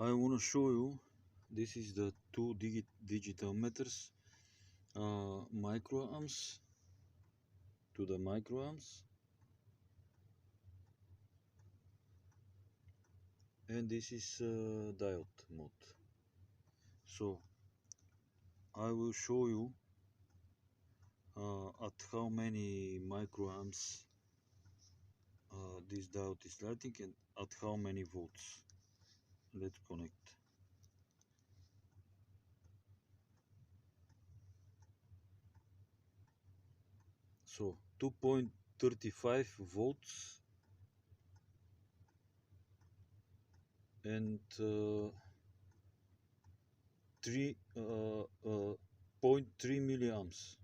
I want to show you, this is the two digital meters, microamps to the microamps, and this is diode mode. So I will show you at how many microamps this diode is lighting and at how many volts. Let's connect. So 2.35 volts and 0.3 milliamps.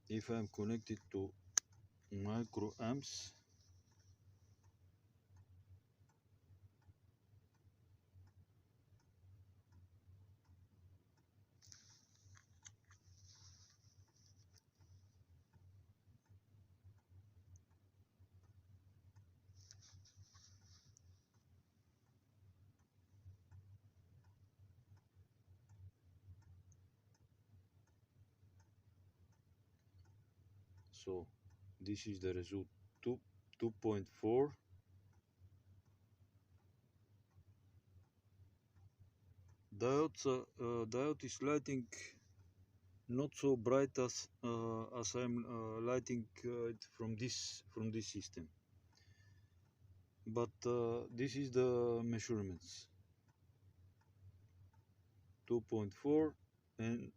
If I'm connected to microamps, so this is the result, 2.4. Diode is lighting not so bright as I'm lighting it from this system, but this is the measurements, 2.4 and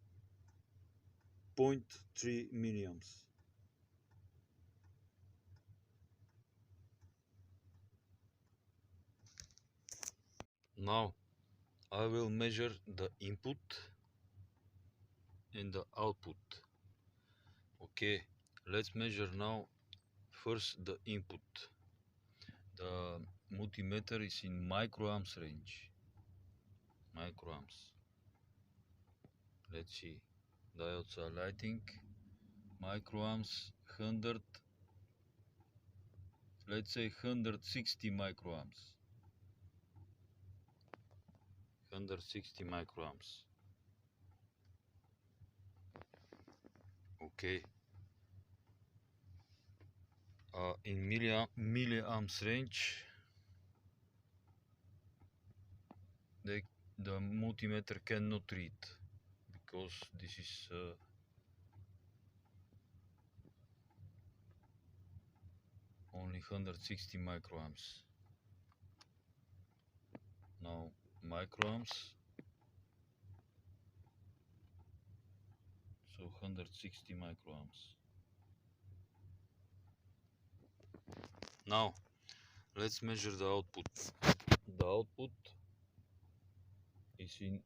0.3 milliamps. Now I will measure the input and the output. Okay, let's measure now first the input. The multimeter is in microamps range. Microamps. Let's see. Diodes are lighting. Microamps 100. Let's say 160 microamps. 160 microamps. Okay. In milliamps range, the multimeter cannot read because this is only 160 microamps. Now microamps, so 160 microamps. Now let's measure the output. The output is in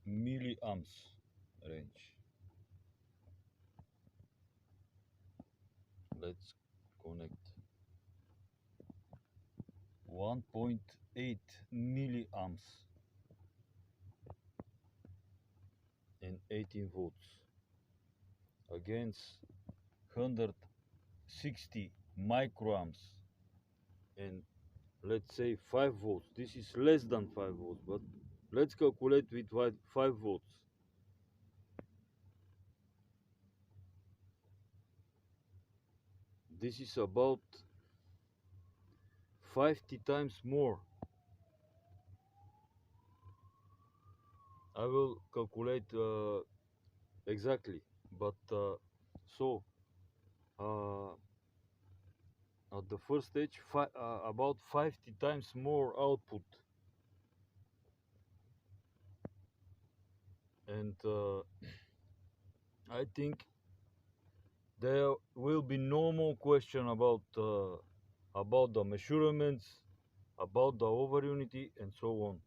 milliamps range. Let's connect. 1.8 milliamps and 18 volts against 160 microamps and let's say 5 volts. This is less than 5 volts, but let's calculate with 5 volts. This is about 50 times more. I will calculate exactly, but so at the first stage, about 50 times more output, and I think there will be no more question about the measurements, about the over unity, and so on.